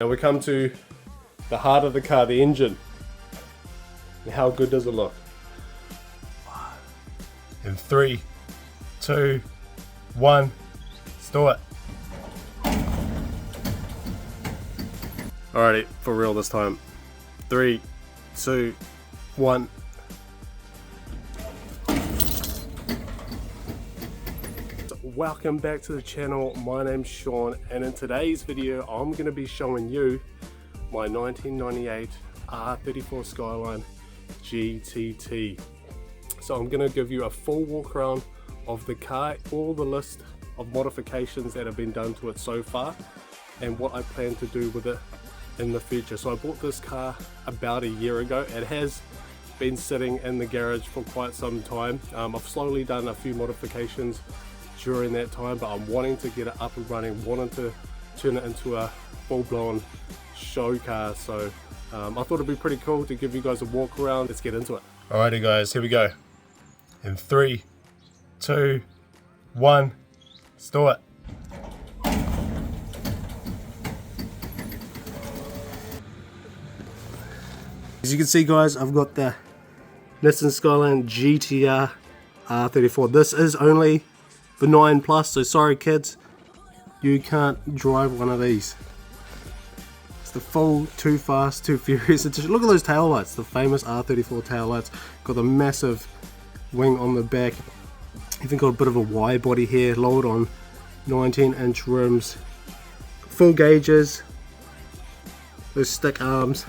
Now we come to the heart of the car, the engine. And how good does it look? In 3, 2, 1, start. Alrighty, for real this time. 3, 2, 1. Welcome back to the channel. My name's Sean, and in today's video I'm going to be showing you my 1998 R34 Skyline GTT. So I'm going to give you a full walk around of the car, all the list of modifications that have been done to it so far, and what I plan to do with it in the future. So I bought this car about a year ago. It has been sitting in the garage for quite some time. I've slowly done a few modifications during that time, but I'm wanting to get it up and running, wanting to turn it into a full-blown show car. So I thought it'd be pretty cool to give you guys a walk around. Let's get into it. Alrighty guys, here we go. In 3, 2, 1, start. As you can see guys, I've got the Nissan Skyline GTR R34. This is only for 9+, so sorry kids, you can't drive one of these. It's the full Too Fast, Too Furious edition. Look at those taillights, the famous R34 taillights. Got a massive wing on the back. Even got a bit of a wide body here, lowered on 19-inch rims. Full gauges, those stick arms,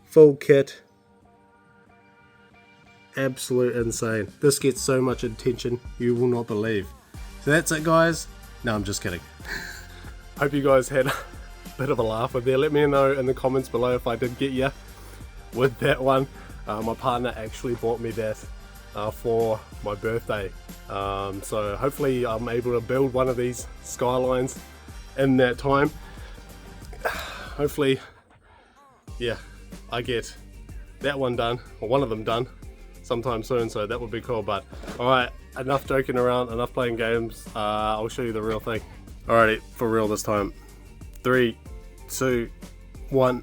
full kit. Absolute insane. This gets so much attention you will not believe. So that's it guys. No, I'm just kidding. Hope you guys had a bit of a laugh with there. Let me know in the comments below if I did get you with that one. My partner actually bought me that for my birthday. So hopefully I'm able to build one of these Skylines in that time. Hopefully, yeah, I get that one done, or one of them done sometime soon, so that would be cool. But alright, enough joking around, enough playing games. I'll show you the real thing. Alrighty, for real this time. 3, 2, 1.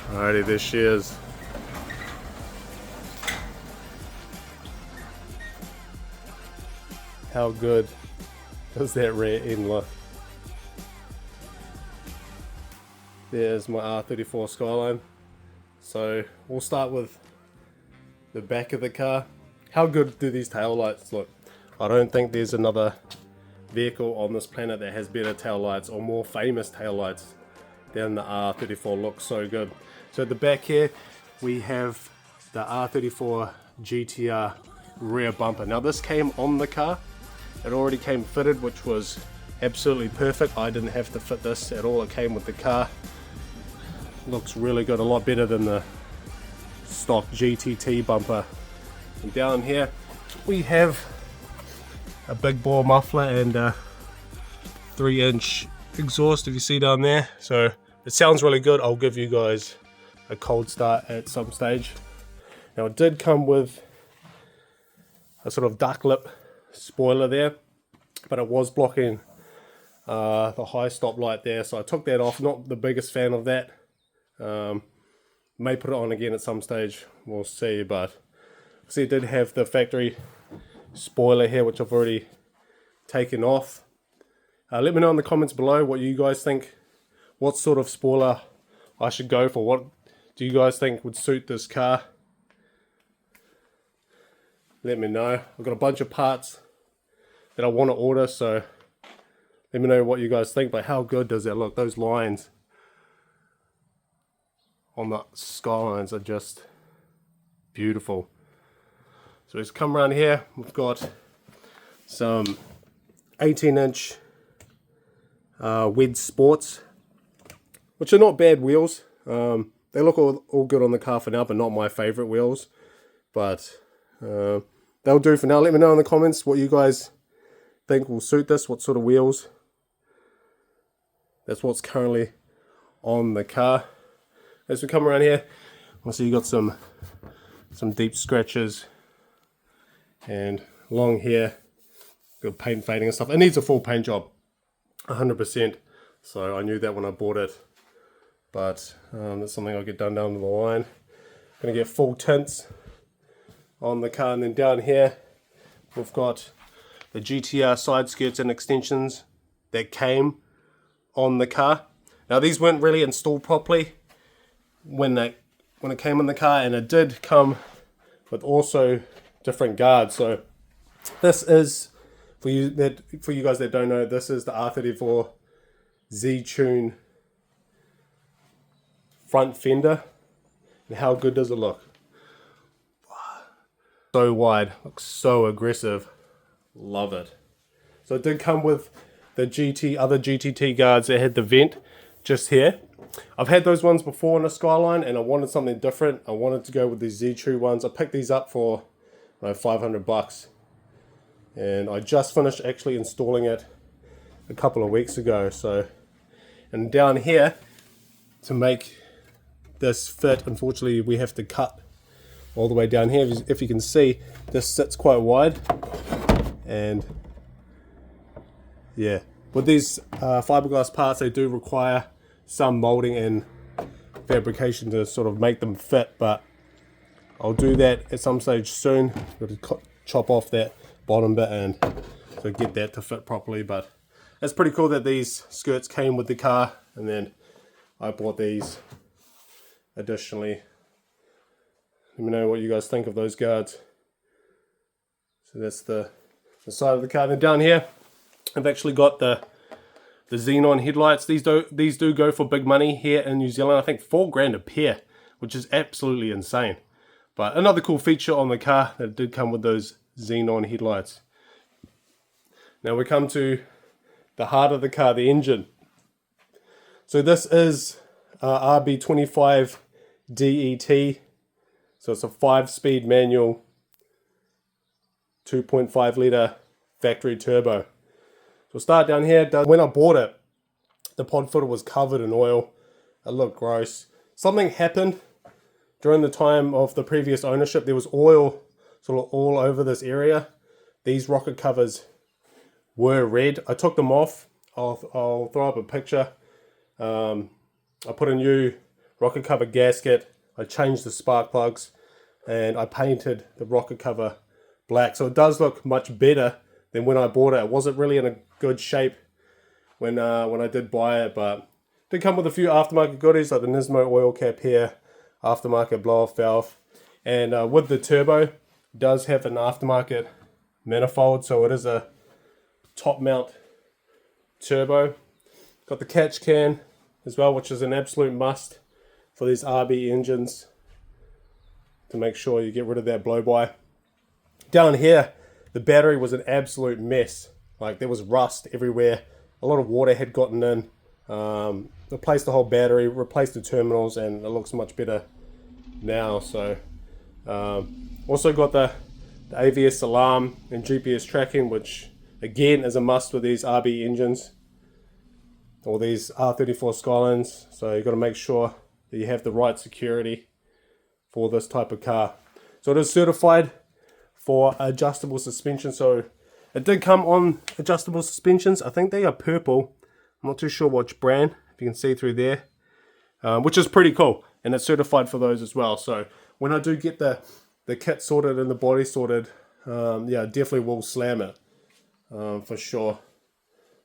Alrighty, there she is. How good does that rear end look? There's my R34 Skyline. So we'll start with the back of the car. How good do these taillights look? I don't think there's another vehicle on this planet that has better taillights or more famous taillights than the R34. Looks so good. So at the back here we have the R34 GTR rear bumper. Now this came on the car. It already came fitted, which was absolutely perfect. I didn't have to fit this at all. It came with the car. Looks really good, a lot better than the stock GTT bumper. And down here we have a big bore muffler and a 3-inch exhaust, if you see down there. So it sounds really good. I'll give you guys a cold start at some stage. Now it did come with a sort of duck lip spoiler there, but it was blocking the high stop light there, so I took that off. Not the biggest fan of that. May put it on again at some stage, we'll see. But see, it did have the factory spoiler here, which I've already taken off. Let me know in the comments below what you guys think, what sort of spoiler I should go for. What do you guys think would suit this car? Let me know. I've got a bunch of parts that I want to order, so let me know what you guys think. But how good does that look? Those lines on the Skylines are just beautiful. So let's come around here. We've got some 18-inch Wedge Sports, which are not bad wheels. They look all good on the car for now, but not my favorite wheels. But that'll do for now. Let me know in the comments what you guys think will suit this, what sort of wheels. That's what's currently on the car. As we come around here, we'll see you got some deep scratches and long hair, good paint fading and stuff. It needs a full paint job, 100%. So I knew that when I bought it, but that's something I'll get done down the line. Gonna get full tints on the car, and then down here we've got the GTR side skirts and extensions that came on the car. Now these weren't really installed properly when it came in the car, and it did come with also different guards. So this is for you guys that don't know, this is the R34 Z-Tune front fender. And how good does it look? So wide, looks so aggressive. Love it. So it did come with the other GTT guards that had the vent just here. I've had those ones before in a Skyline, and I wanted something different. I wanted to go with these Z-True ones. I picked these up for $500, and I just finished actually installing it a couple of weeks ago. So, and down here, to make this fit, unfortunately we have to cut all the way down here. If you can see, this sits quite wide, and yeah, with these fiberglass parts, they do require some molding and fabrication to sort of make them fit, but I'll do that at some stage soon. Got to chop off that bottom bit and so get that to fit properly. But it's pretty cool that these skirts came with the car, and then I bought these additionally. Let me know what you guys think of those guards. So that's the side of the car. Then down here, I've actually got the xenon headlights. These do go for big money here in New Zealand. I think $4,000 a pair, which is absolutely insane. But another cool feature on the car that did come with those xenon headlights. Now we come to the heart of the car, the engine. So this is RB25 DET. So it's a 5-speed manual, 2.5 litre factory turbo. So we'll start down here. When I bought it, the pod filter was covered in oil. It looked gross. Something happened during the time of the previous ownership. There was oil sort of all over this area. These rocket covers were red. I took them off. I'll throw up a picture. I put a new rocket cover gasket. I changed the spark plugs, and I painted the rocket cover black. So it does look much better than when I bought it. It wasn't really in a good shape when I did buy it, but it did come with a few aftermarket goodies like the Nismo oil cap here, aftermarket blow-off valve, and with the turbo, it does have an aftermarket manifold, so it is a top mount turbo. Got the catch can as well, which is an absolute must for these RB engines to make sure you get rid of that blow-by. Down here, the battery was an absolute mess. Like, there was rust everywhere. A lot of water had gotten in. Replaced the whole battery, replaced the terminals, and it looks much better now. So, also got the AVS alarm and GPS tracking, which again is a must with these RB engines or these R34 Skylines. So you've got to make sure that you have the right security for this type of car. So it is certified for adjustable suspension. So it did come on adjustable suspensions. I think they are purple. I'm not too sure which brand, if you can see through there, which is pretty cool. And it's certified for those as well. So when I do get the kit sorted and the body sorted, yeah, I definitely will slam it for sure.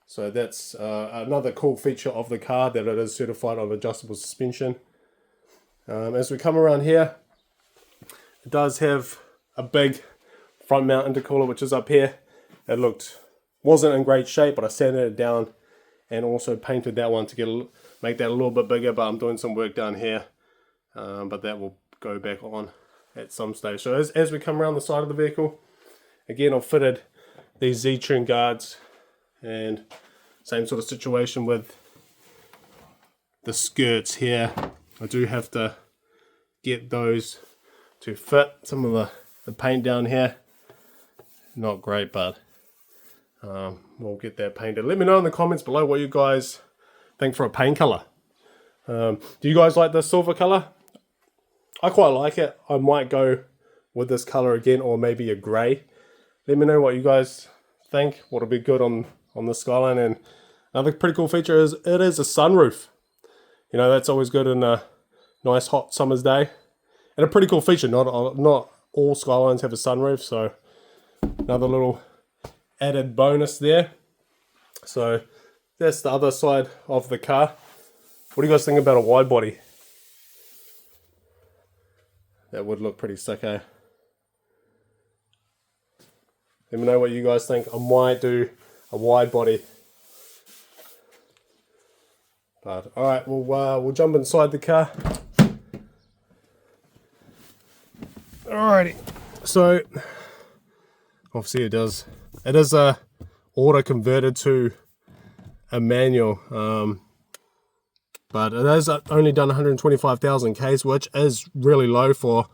So that's another cool feature of the car, that it is certified on adjustable suspension. As we come around here, it does have a big front mount intercooler, which is up here. It wasn't in great shape, but I sanded it down and also painted that one to make that a little bit bigger, but I'm doing some work down here, but that will go back on at some stage. So as we come around the side of the vehicle, again, I've fitted these Z-Tune guards, and same sort of situation with the skirts here. I do have to get those to fit. Some of the paint down here, not great, but we'll get that painted. Let me know in the comments below what you guys think for a paint color Do you guys like the silver color? I quite like it. I might go with this color again, or maybe a gray. Let me know what you guys think, what'll be good on the Skyline. And another pretty cool feature is it is a sunroof. You know, that's always good in a nice hot summer's day. And a pretty cool feature. Not all Skylines have a sunroof, so another little added bonus there. So that's the other side of the car. What do you guys think about a wide body? That would look pretty sick, eh? Let me know what you guys think. I might do a wide body. But alright, we'll jump inside the car. Alrighty. So obviously it is a auto converted to a manual. But it has only done 125,000 Ks, which is really low for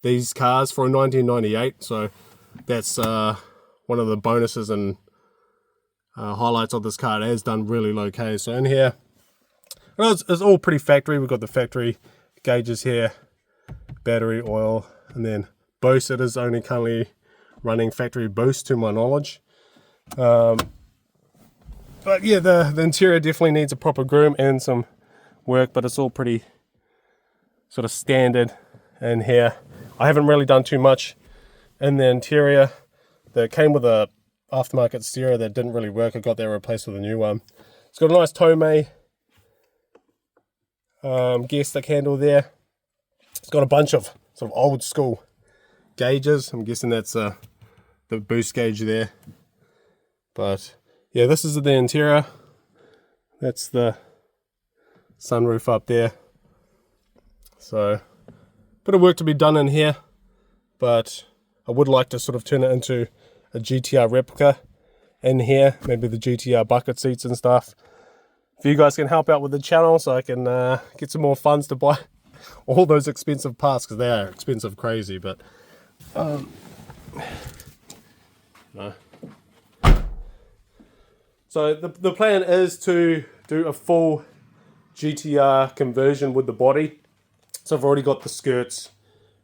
these cars for a 1998. So that's one of the bonuses and highlights of this car. It has done really low Ks. So in here, it's all pretty factory. We've got the factory gauges here, battery, oil, and then boost. It is only currently running factory boost to my knowledge. But yeah, the interior definitely needs a proper groom and some work, but it's all pretty sort of standard in here. I haven't really done too much in the interior. That came with a aftermarket stereo that didn't really work. I got that replaced with a new one. It's got a nice Tomei gear stick handle there. It's got a bunch of sort of old school gauges. I'm guessing that's the boost gauge there. But yeah, this is the interior. That's the sunroof up there. So bit of work to be done in here, but I would like to sort of turn it into a GTR replica in here, maybe the GTR bucket seats and stuff. If you guys can help out with the channel so I can get some more funds to buy all those expensive parts, because they are expensive crazy. But no. So the plan is to do a full GTR conversion with the body. So I've already got the skirts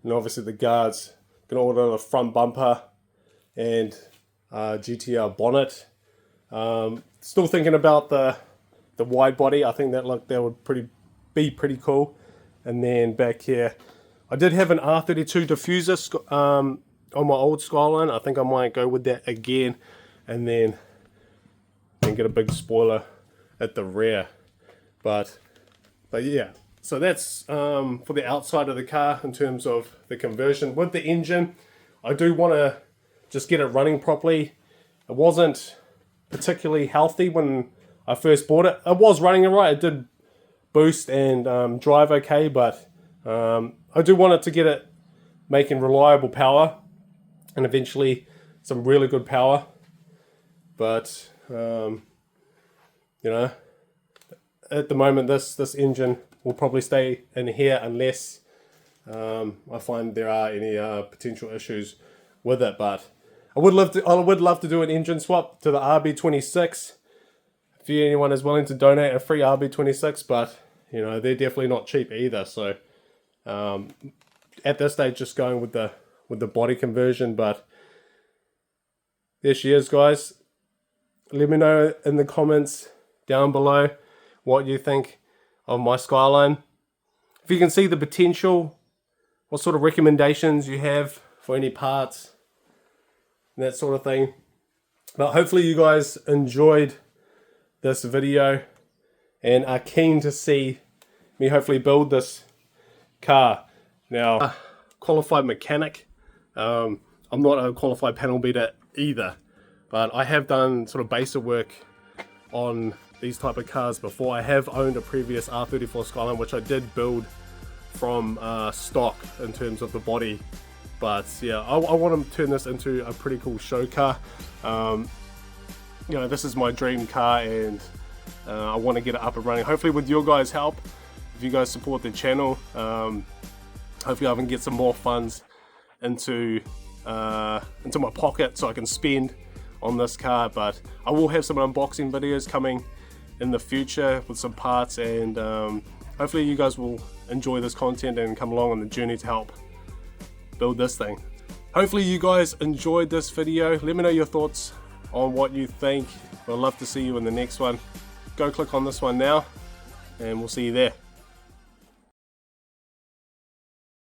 and obviously the guards. Gonna order the front bumper and GTR bonnet. Still thinking about the wide body. I think that would be pretty cool. And then back here, I did have an R32 diffuser on my old Skyline. I think I might go with that again, and then get a big spoiler at the rear. But yeah, so that's for the outside of the car in terms of the conversion. With the engine, I do want to just get it running properly. It wasn't particularly healthy when I first bought it. It was running alright. It did boost and drive okay, but I do want it to get it making reliable power and eventually some really good power. But you know, at the moment this engine will probably stay in here unless I find there are any potential issues with it. But I would love to do an engine swap to the RB26 if anyone is willing to donate a free RB26, but you know, they're definitely not cheap either. So at this stage, just going with the body conversion. But there she is, guys. Let me know in the comments down below what you think of my Skyline. If you can see the potential, what sort of recommendations you have for any parts and that sort of thing. But hopefully you guys enjoyed this video and are keen to see me hopefully build this car. Now, qualified mechanic. I'm not a qualified panel beater either, but I have done sort of basic work on these type of cars before. I have owned a previous R34 Skyline, which I did build from stock in terms of the body. But yeah, I want to turn this into a pretty cool show car. You know, this is my dream car, and I want to get it up and running. Hopefully with your guys' help, if you guys support the channel, hopefully I can get some more funds into my pocket so I can spend on this car. But I will have some unboxing videos coming in the future with some parts, and hopefully you guys will enjoy this content and come along on the journey to help build this thing. Hopefully you guys enjoyed this video. Let me know your thoughts on what you think. I'd love to see you in the next one. Go click on this one now and we'll see you there.